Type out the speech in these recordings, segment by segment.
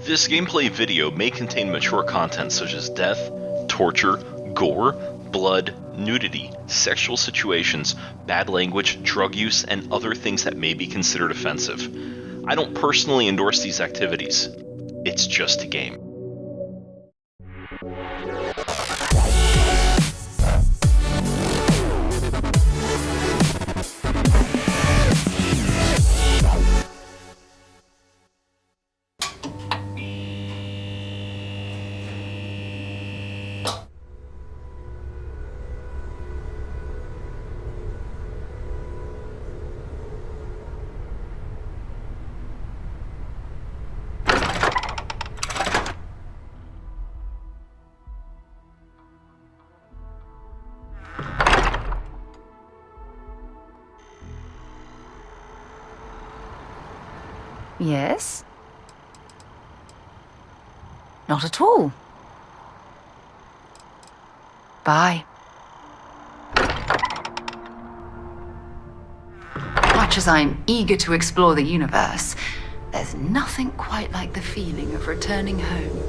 This gameplay video may contain mature content such as death, torture, gore, blood, nudity, sexual situations, bad language, drug use, and other things that may be considered offensive. I don't personally endorse these activities. It's just a game. Yes? Not at all. Bye. Much as I'm eager to explore the universe, there's nothing quite like the feeling of returning home.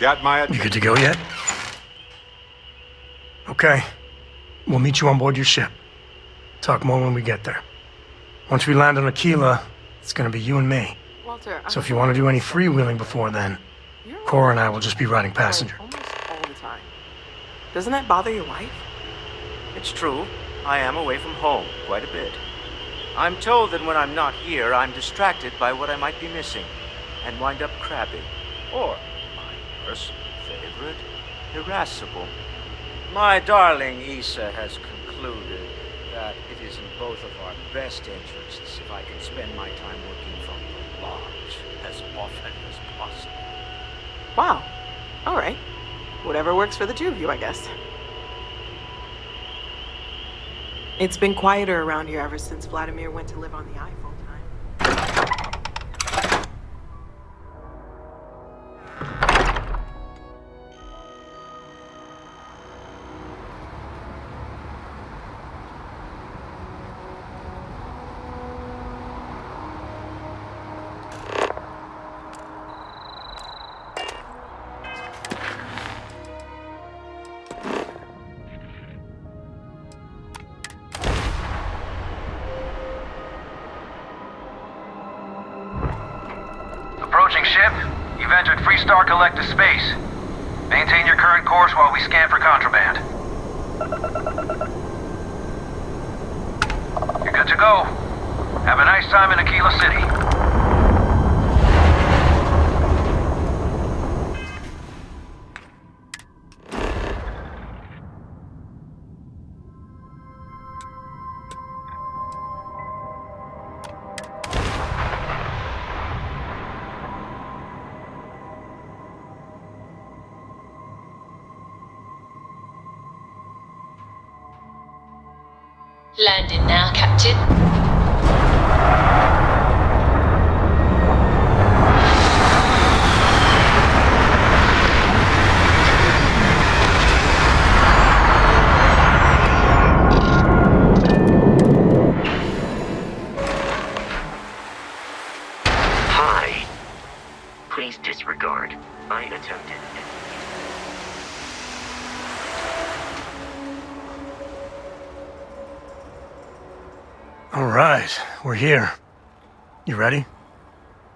Got my... You good to go yet? Okay. We'll meet you on board your ship. Talk more when we get there. Once we land on Akila, it's gonna be you and me. Walter, So if you want to do any freewheeling before then, Cora and I will just be riding passenger. Almost all the time. Doesn't that bother your wife? It's true. I am away from home quite a bit. I'm told that when I'm not here, I'm distracted by what I might be missing, and wind up crabbing. Or, my personal favorite, irascible. My darling Issa has concluded that it is in both of our best interests if I can spend my time working from the lodge as often as possible. Wow. All right. Whatever works for the two of you, I guess. It's been quieter around here ever since Vladimir went to live on the eye full-time. Approaching ship, you've entered Freestar Collective space. Maintain your current course while we scan for contraband. You're good to go. Have a nice time in Akila City. Landing now, Captain. Hi. Please disregard. I attempted. All right, we're here. You ready?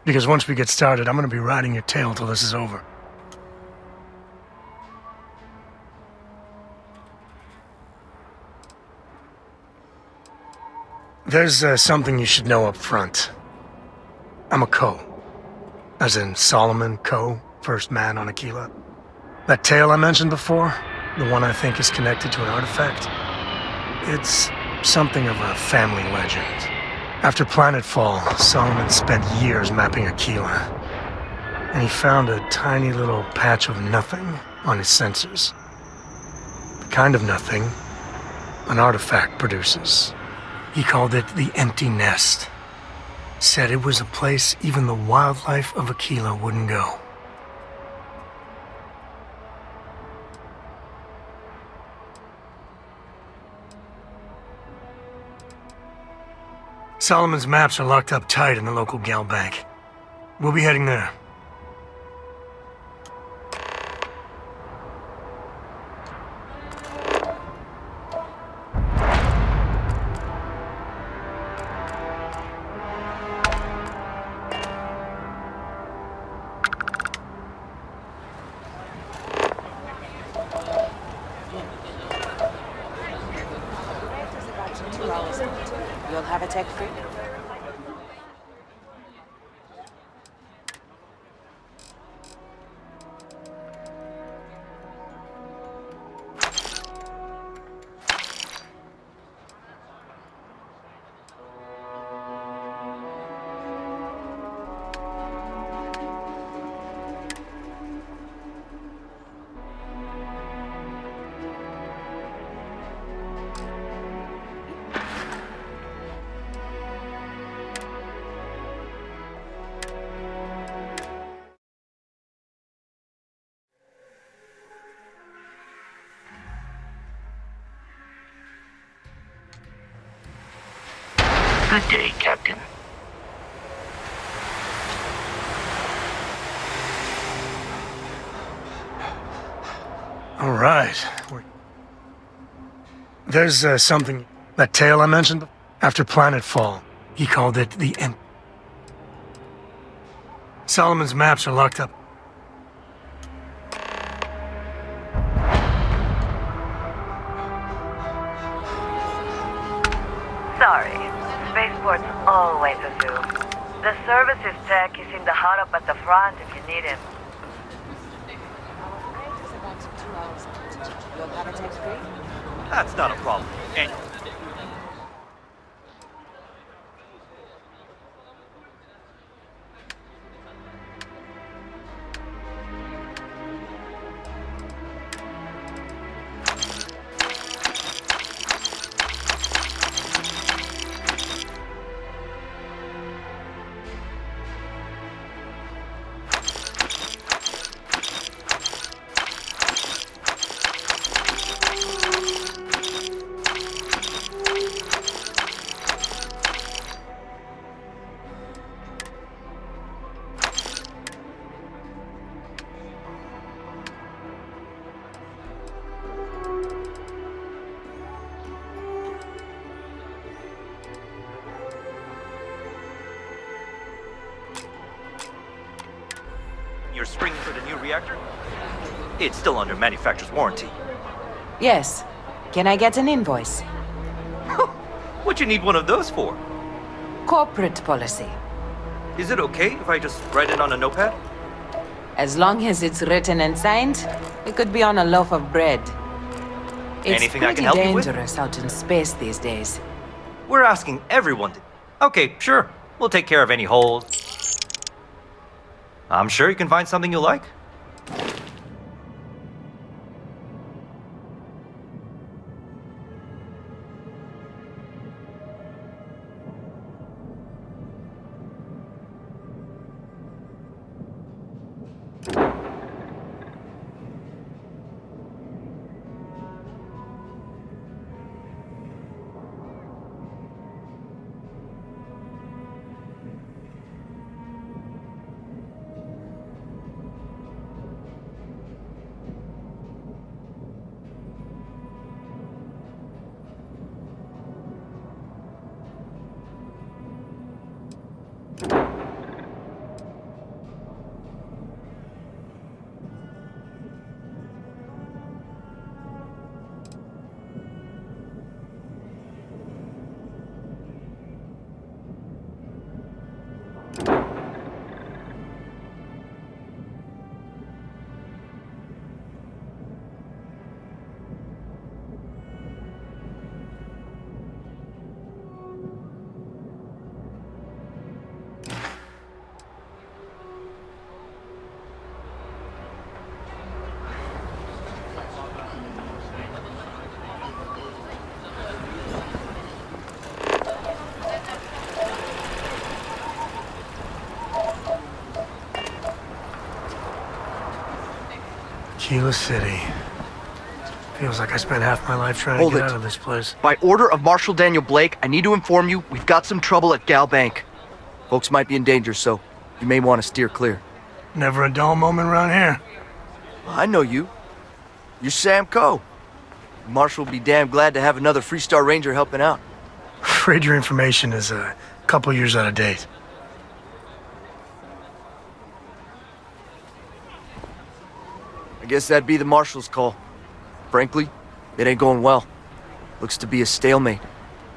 Because once we get started, I'm gonna be riding your tail till this is over. There's something you should know up front. I'm a Coe. As in Solomon Coe, first man on Akila. That tale I mentioned before, the one I think is connected to an artifact, it's something of a family legend. After Planetfall, Solomon spent years mapping Akila, and he found a tiny little patch of nothing on his sensors. The kind of nothing an artifact produces. He called it the Empty Nest. said it was a place even the wildlife of Akila wouldn't go. Solomon's maps are locked up tight in the local gal bank. We'll be heading there. You'll have a tech free? Good day, Captain. All right. There's something... That tale I mentioned after Planetfall. He called it the end. Solomon's maps are locked up. Sorry. Spaceport's always a zoo. The services tech is in the hut up at the front if you need him. You'll have a tech free? That's not a problem. And you're springing for the new reactor? It's still under manufacturer's warranty. Yes. Can I get an invoice? What you need one of those for? Corporate policy. Is it okay if I just write it on a notepad? As long as it's written and signed, it could be on a loaf of bread. It's Anything I can help you with? dangerous out in space these days. We're asking everyone to... Okay, sure. We'll take care of any holes. I'm sure you can find something you like. Akila City. Feels like I spent half my life trying Hold to get it. out of this place. By order of Marshal Daniel Blake, I need to inform you we've got some trouble at Gal Bank. Folks might be in danger, so you may want to steer clear. Never a dull moment around here. I know you. You're Sam Coe. Marshal will be damn glad to have another Freestar Ranger helping out. Afraid your information is a couple years out of date. I guess that'd be the Marshal's call. Frankly, it ain't going well. Looks to be a stalemate.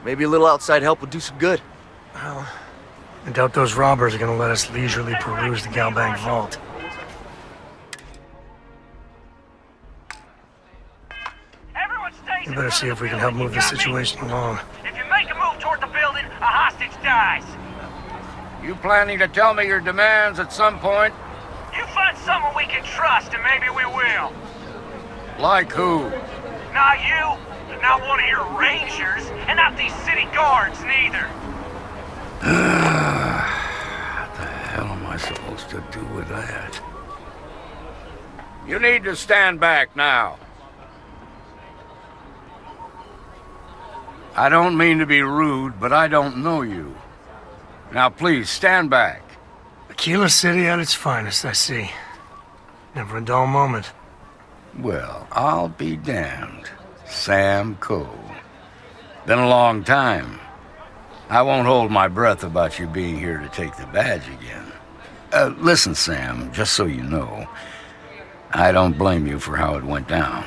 Maybe a little outside help would do some good. Well, I doubt those robbers are gonna let us leisurely peruse the Galbank vault. We better see if we can help move this situation along. If you make a move toward the building, a hostage dies. You planning to tell me your demands at some point? You find someone we can trust, and maybe we will. Like who? Not you, not one of your rangers, and not these city guards, neither. What the hell am I supposed to do with that? You need to stand back now. I don't mean to be rude, but I don't know you. Now please, stand back. Akila City at its finest, I see. Never a dull moment. Well, I'll be damned. Sam Coe. Been a long time. I won't hold my breath about you being here to take the badge again. Listen, Sam, just so you know, I don't blame you for how it went down.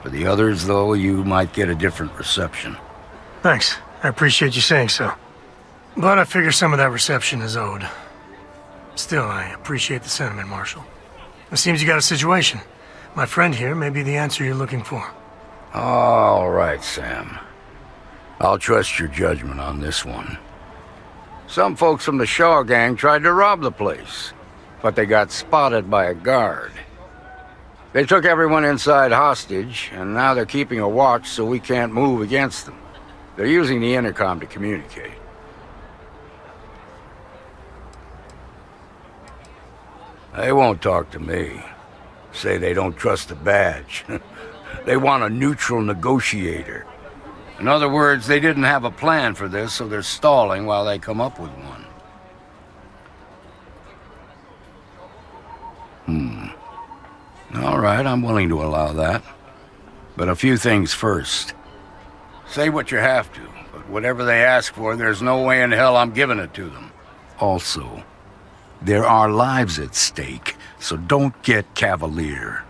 For the others, though, you might get a different reception. Thanks. I appreciate you saying so. But I figure some of that reception is owed. Still, I appreciate the sentiment, Marshal. It seems you got a situation. My friend here may be the answer you're looking for. All right, Sam. I'll trust your judgment on this one. Some folks from the Shaw gang tried to rob the place, but they got spotted by a guard. They took everyone inside hostage, and now they're keeping a watch so we can't move against them. They're using the intercom to communicate. They won't talk to me. Say they don't trust the badge. They want a neutral negotiator. In other words, they didn't have a plan for this, so they're stalling while they come up with one. All right, I'm willing to allow that. But a few things first. Say what you have to, but whatever they ask for, there's no way in hell I'm giving it to them. Also, there are lives at stake, so don't get cavalier.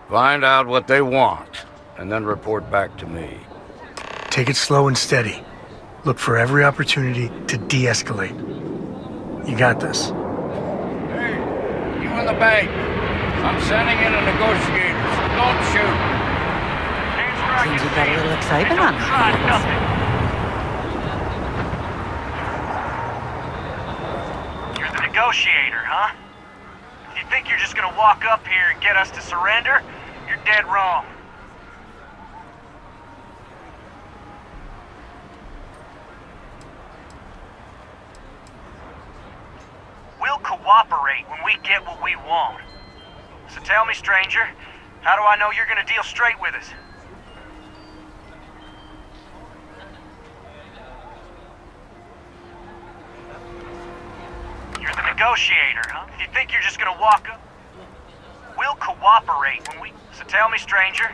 Find out what they want, and then report back to me. Take it slow and steady. Look for every opportunity to de-escalate. You got this. Hey, you in the bank. I'm sending in a negotiator, so don't shoot. Hands where I Seems can you've got a see. little excitement And on don't your try hands. nothing. You're the negotiator, huh? If you think you're just gonna walk up here and get us to surrender, you're dead wrong. We'll cooperate when we get what we want. So tell me, stranger, how do I know you're gonna deal straight with us? You're the negotiator, huh? You think you're just gonna walk up? We'll cooperate when we... So tell me, stranger.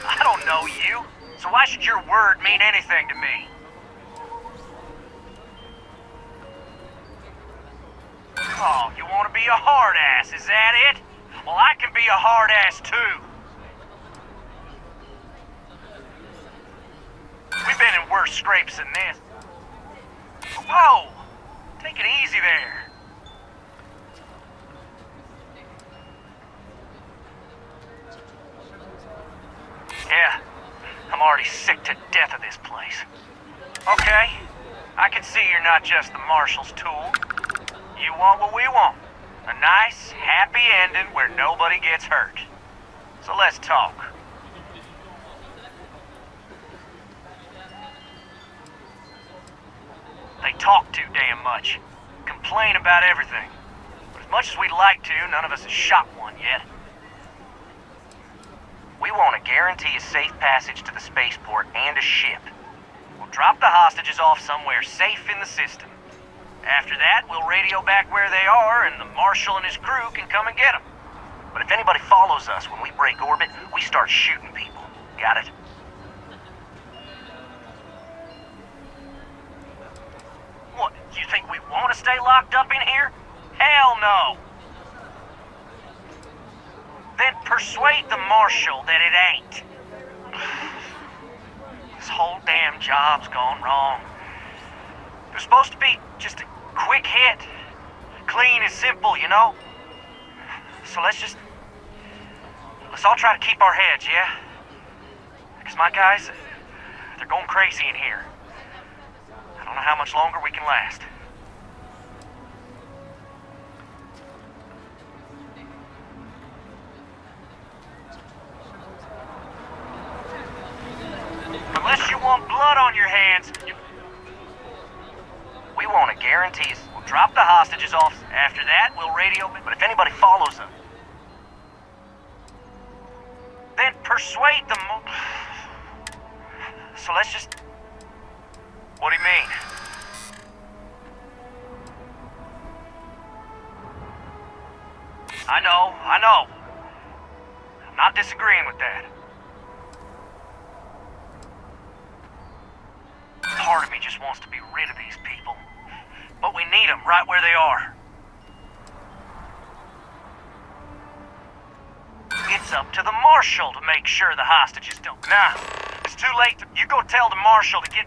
I don't know you, so why should your word mean anything to me? Oh, you want to be a hard ass, is that it? Well, I can be a hard ass too. We've been in worse scrapes than this. Whoa! Take it easy there. Yeah, I'm already sick to death of this place. Okay, I can see you're not just the Marshal's tool. You want what we want. A nice, happy ending where nobody gets hurt. So let's talk. They talk too damn much. Complain about everything. But if Much as we'd like to, none of us has shot one yet. We want to guarantee a safe passage to the spaceport and a ship. We'll drop the hostages off somewhere safe in the system. After that, we'll radio back where they are, and the Marshal and his crew can come and get them. But if anybody follows us when we break orbit, we start shooting people. Got it? What, you think we want to stay locked up in here? Hell no! Then persuade the Marshal that it ain't. This whole damn job's gone wrong. It was supposed to be just a quick hit. Clean and simple, you know? So let's all try to keep our heads, yeah? Because my guys, they're going crazy in here. I don't know how much longer we can last. Unless you want blood on your hands, we want to guarantee we'll drop the hostages off. After that, we'll radio. But if anybody follows them, then persuade them. So let's just... What do you mean? I know. I'm not disagreeing with that. Part of me just wants to be rid of these people. But we need them right where they are. It's up to the Marshal to make sure the hostages don't... Nah, it's too late. You go tell the Marshal to get...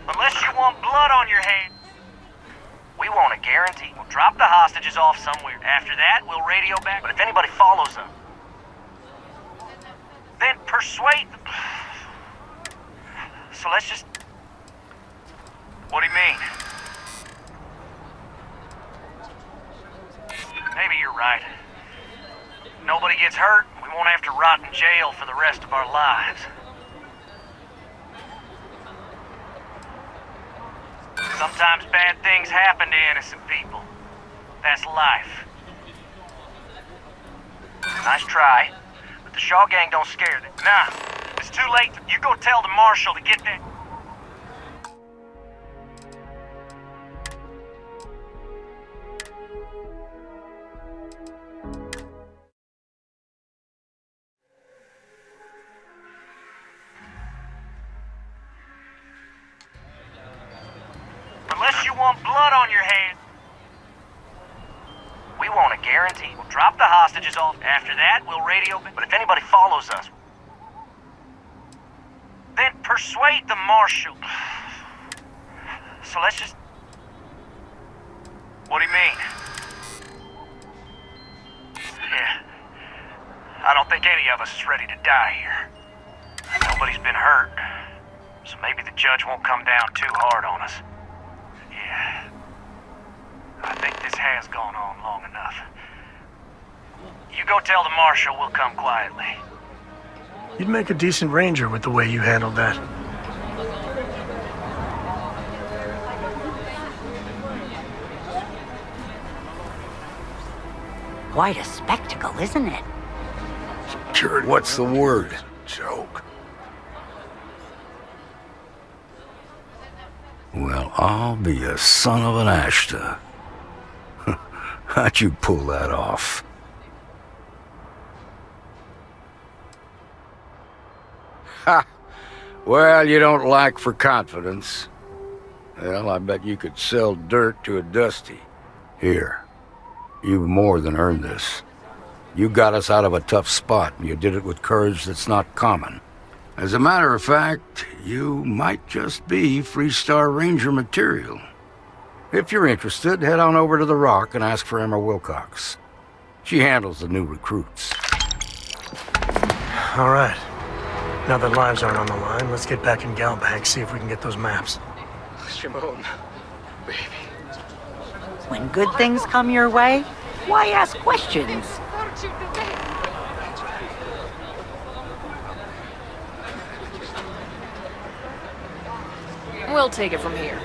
Unless you want blood on your hands, we want a guarantee. We'll drop the hostages off somewhere. After that, we'll radio back. But if anybody follows them, then persuade them. So let's just... What do you mean? Maybe you're right. Nobody gets hurt. We won't have to rot in jail for the rest of our lives. Sometimes bad things happen to innocent people. That's life. Nice try, but the Shaw gang don't scare them. Nah, it's too late. You go tell the Marshal to get that. Unless you want blood on your hands, we want a guarantee. We'll drop the hostages off. After that, we'll radio. But if anybody follows us, then persuade the Marshal. So let's just... What do you mean? Yeah. I don't think any of us is ready to die here. Nobody's been hurt. So maybe the judge won't come down too hard on us. Yeah. I think this has gone on long enough. You go tell the Marshal we'll come quietly. You'd make a decent ranger with the way you handled that. Quite a spectacle, isn't it? Security. What's the word? Joke. Well, I'll be a son of an Ashta. How'd you pull that off? Ha! Well, you don't lack for confidence. Well, I bet you could sell dirt to a Dusty. Here, you've more than earned this. You got us out of a tough spot, and you did it with courage that's not common. As a matter of fact, you might just be Freestar Ranger material. If you're interested, head on over to the Rock and ask for Emma Wilcox. She handles the new recruits. All right. Now that lives aren't on the line, let's get back in Galbank, see if we can get those maps. Shimon, baby. When good things come your way, Why ask questions? We'll take it from here.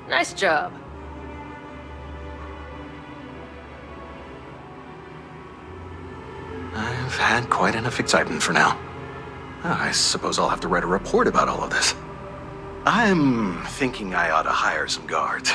Nice job. I've had quite enough excitement for now. I suppose I'll have to write a report about all of this. I'm thinking I ought to hire some guards.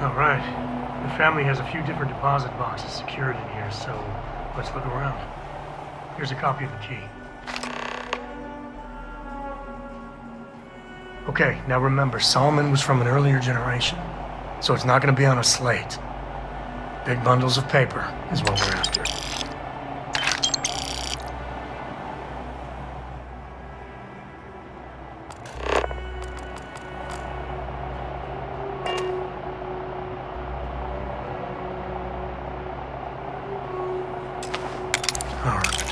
All right. The family has a few different deposit boxes secured in here, so let's look around. Here's a copy of the key. Okay, now remember, Solomon was from an earlier generation, so it's not going to be on a slate. Big bundles of paper is what we're after. All right.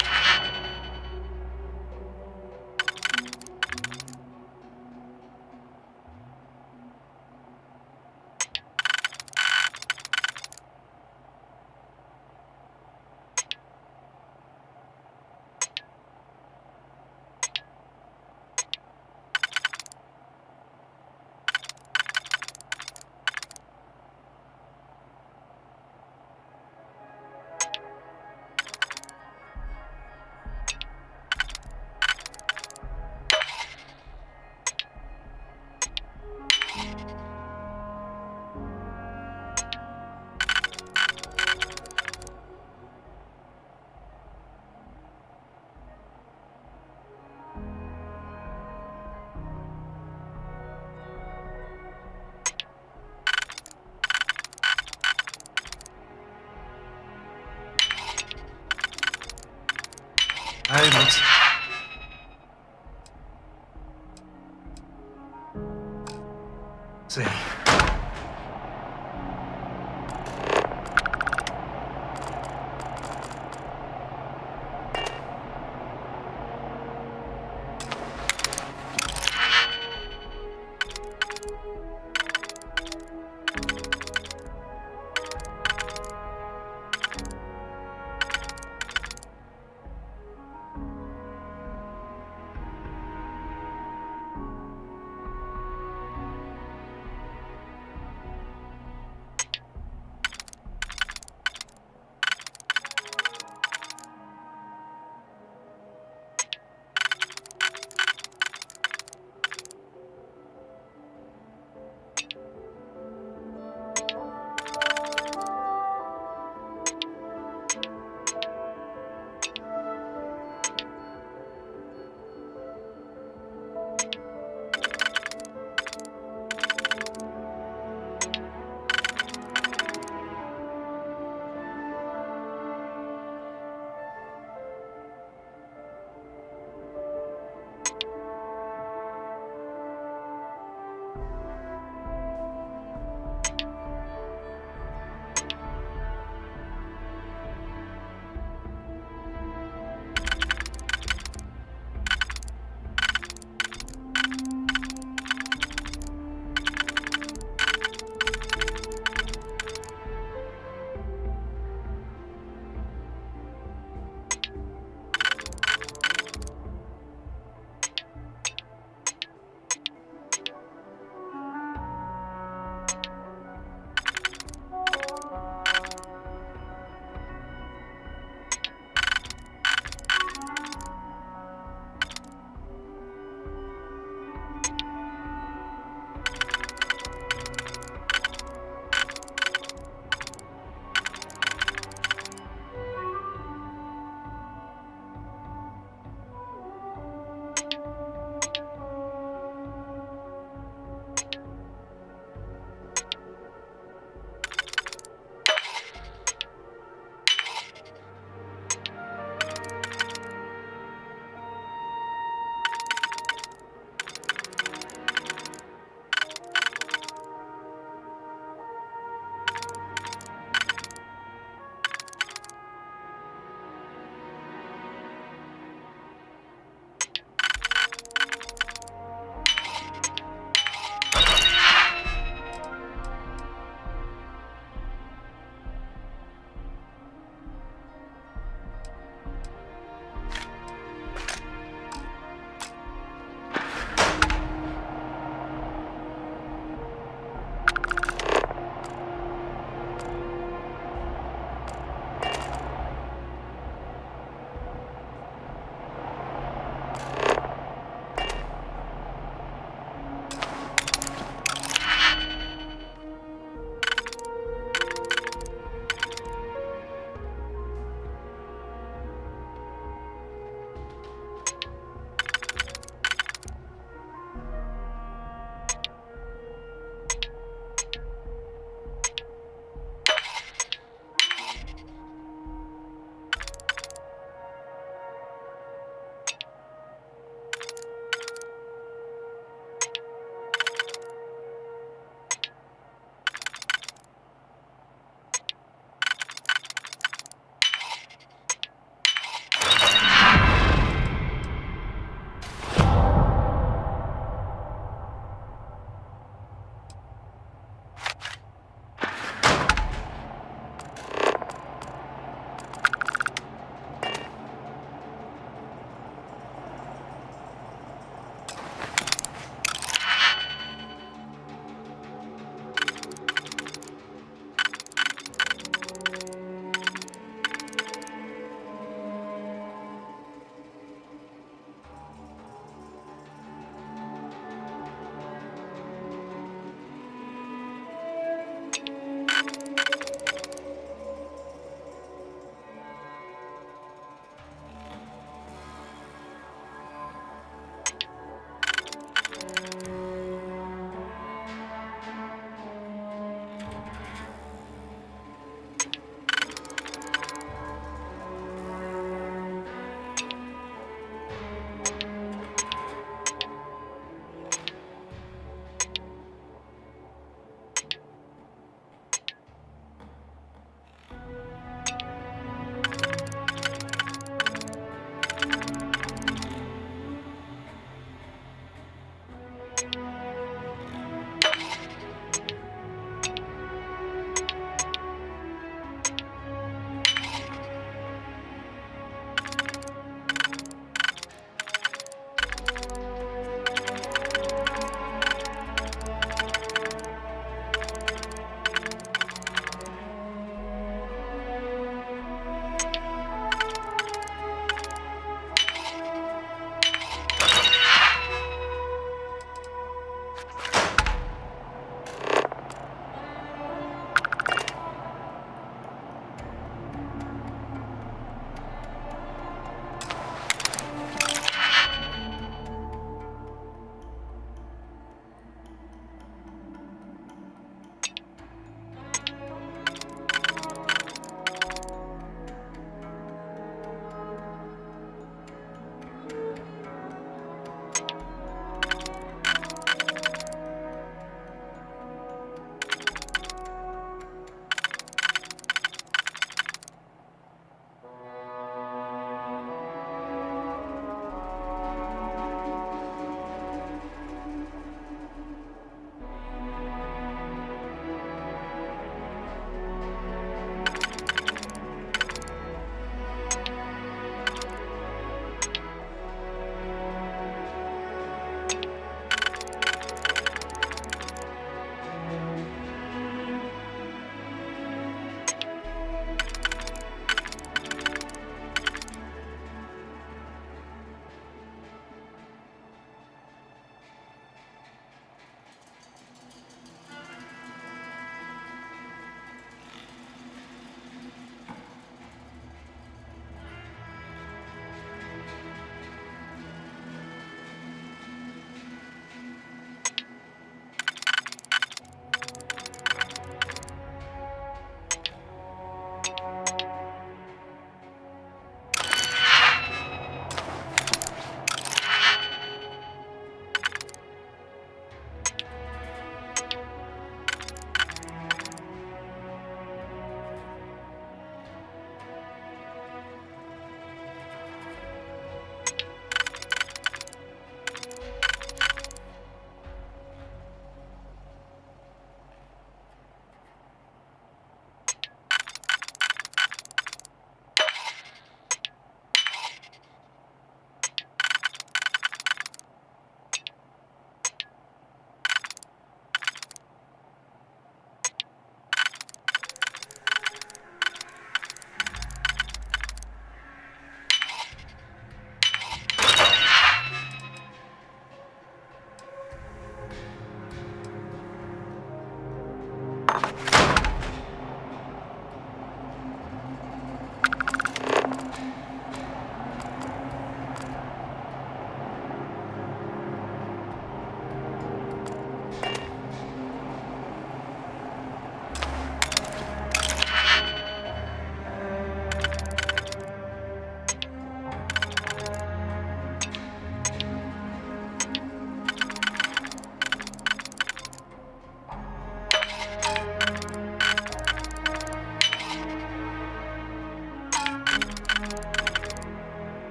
All right, let's see.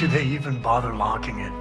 do they even bother locking it?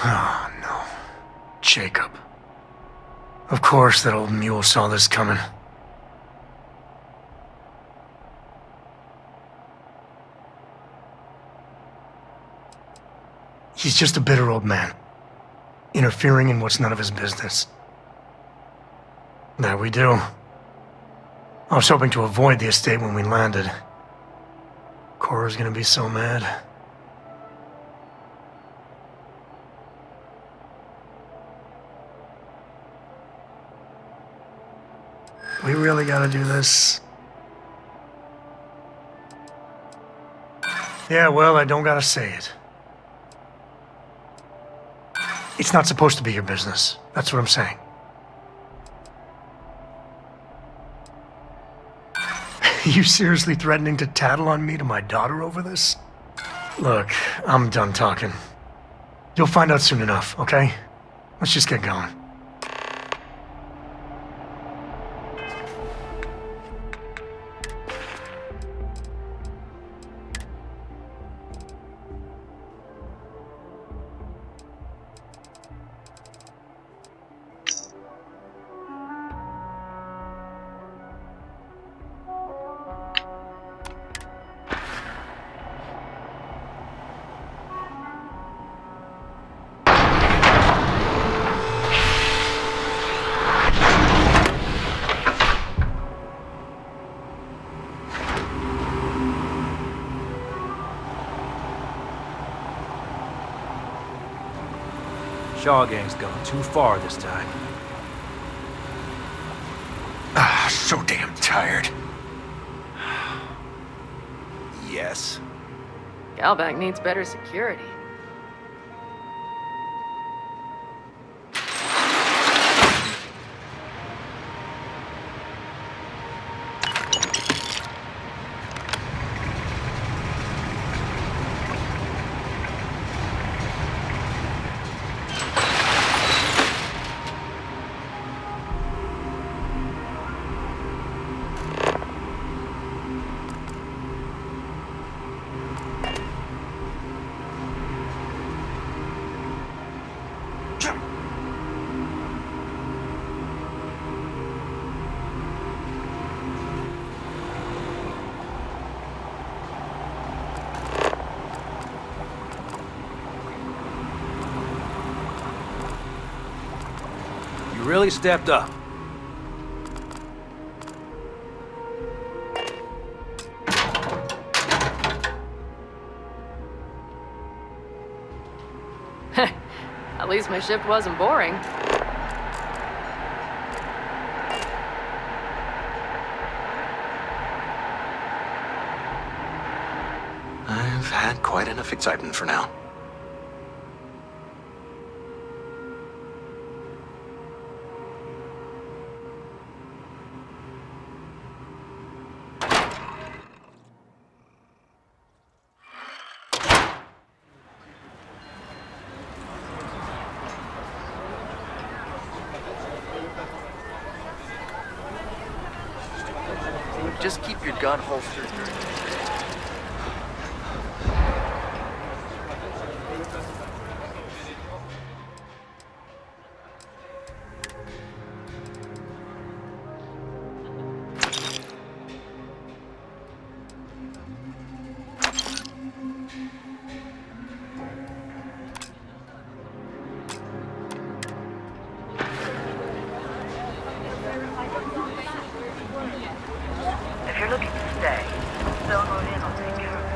Oh, no. Jacob. Of course that old mule saw this coming. He's just a bitter old man, interfering in what's none of his business. That we do. I was hoping to avoid the estate when we landed. Cora's gonna be so mad. We really gotta do this. Yeah, well, I don't gotta say it. It's not supposed to be your business. That's what I'm saying. You seriously threatening to tattle on me to my daughter over this? Look, I'm done talking. You'll find out soon enough, okay? Let's just get going. Shaw Gang's gone too far this time. So damn tired. Yes. Galbank needs better security. really stepped up. At least my shift wasn't boring. I've had quite enough excitement for now. Just keep your gun holstered. If you're looking to stay, Zone Mode in will take care of it.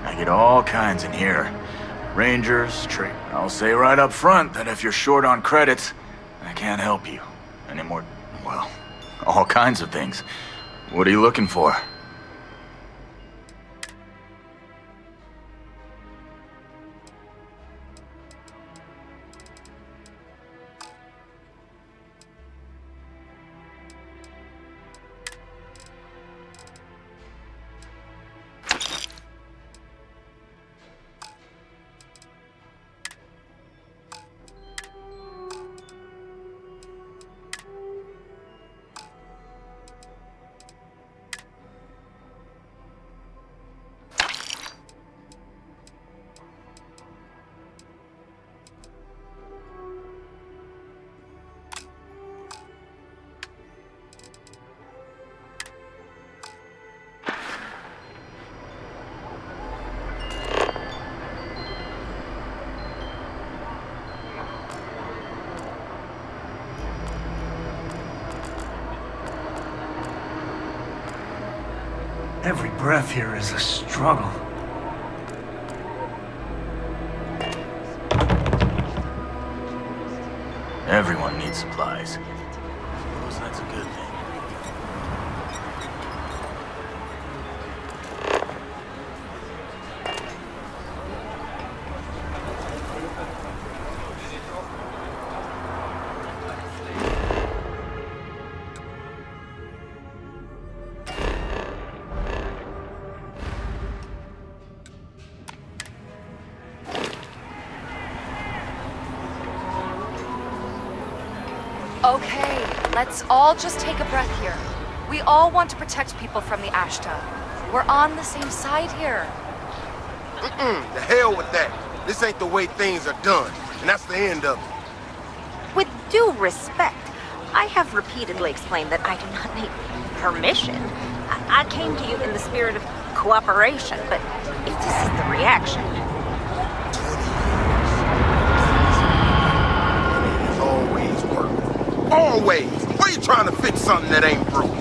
I get all kinds in here. Rangers, I'll say right up front that if you're short on credits, I can't help you. Any more, well, all kinds of things. What are you looking for? Every breath here is a struggle. Everyone needs supplies. Suppose that's a good thing. Okay, let's all just take a breath here. We all want to protect people from the Ashta. We're on the same side here. The hell with that. This ain't the way things are done, and that's the end of it. With due respect, I have repeatedly explained that I do not need permission. I came to you in the spirit of cooperation, but if this is the reaction... It's always work. Always! Why are you trying to fix something that ain't broke?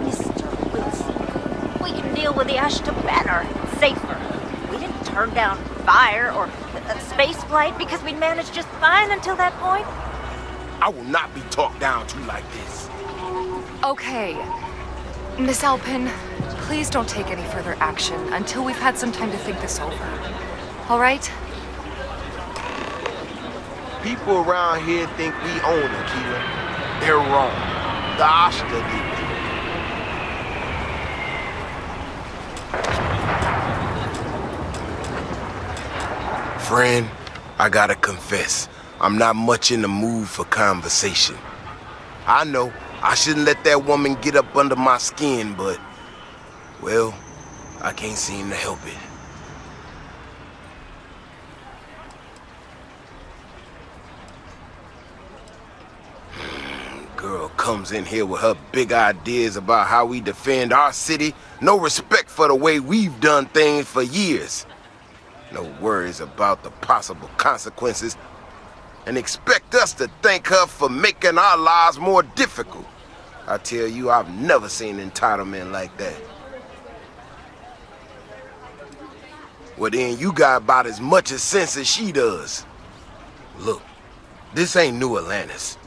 Mr. Wilson, we can deal with the Ashta better, safer. We didn't turn down fire or a space flight because we'd managed just fine until that point. I will not be talked down to like this. Okay. Miss Alpin, please don't take any further action until we've had some time to think this over. All right? People around here think we own Akila. They're wrong. The Ashta did. Friend, I gotta confess, I'm not much in the mood for conversation. I know, I shouldn't let that woman get up under my skin, but, well, I can't seem to help it. Girl comes in here with her big ideas about how we defend our city No respect for the way we've done things for years. No worries about the possible consequences. And expect us to thank her for making our lives more difficult. I tell you, I've never seen entitlement like that. Well then, you got about as much sense as she does. Look, this ain't New Atlantis.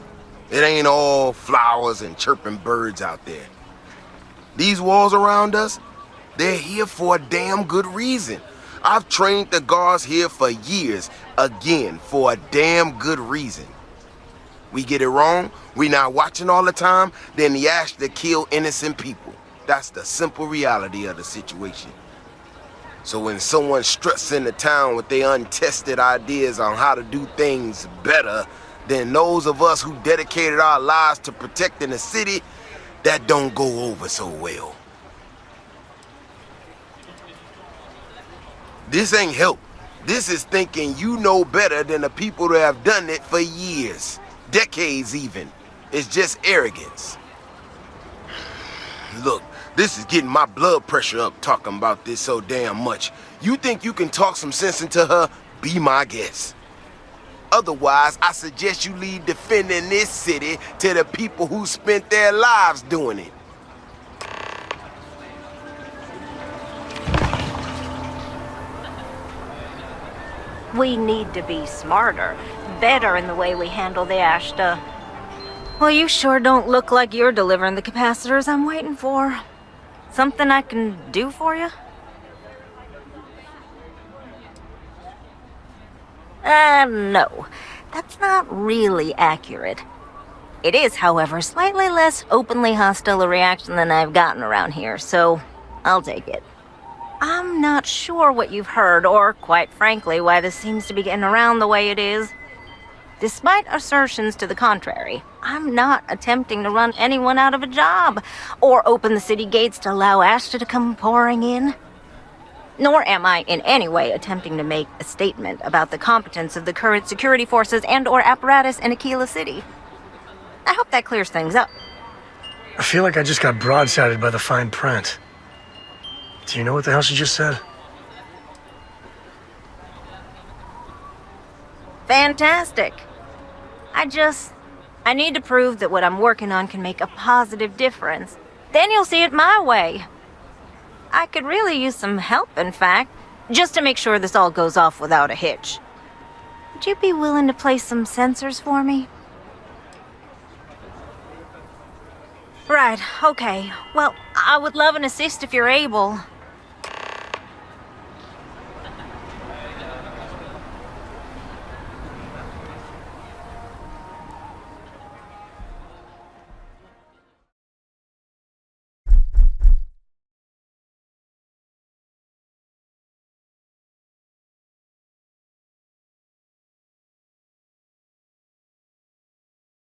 It ain't all flowers and chirping birds out there. These walls around us, they're here for a damn good reason. I've trained the guards here for years, again, for a damn good reason. We get it wrong, we not watching all the time, then the ash to kill innocent people. That's the simple reality of the situation. So when someone struts into town with their untested ideas on how to do things better than those of us who dedicated our lives to protecting the city, that don't go over so well. This ain't help. This is thinking you know better than the people that have done it for years, decades even. It's just arrogance. Look, this is getting my blood pressure up talking about this so damn much. You think you can talk some sense into her? Be my guest. Otherwise, I suggest you leave defending this city to the people who spent their lives doing it. We need to be smarter, better in the way we handle the Ashta. Well, you sure don't look like you're delivering the capacitors I'm waiting for. Something I can do for you? No. That's not really accurate. It is, however, slightly less openly hostile a reaction than I've gotten around here, so I'll take it. I'm not sure what you've heard, or, quite frankly, why this seems to be getting around the way it is. Despite assertions to the contrary, I'm not attempting to run anyone out of a job, or open the city gates to allow Ashta to come pouring in. Nor am I in any way attempting to make a statement about the competence of the current security forces and/or apparatus in Akila City. I hope that clears things up. I feel like I just got broadsided by the fine print. Do you know what the hell she just said? Fantastic. I need to prove that what I'm working on can make a positive difference. Then you'll see it my way. I could really use some help, in fact, just to make sure this all goes off without a hitch. Would you be willing to place some sensors for me? Right, okay. Well, I would love an assist if you're able.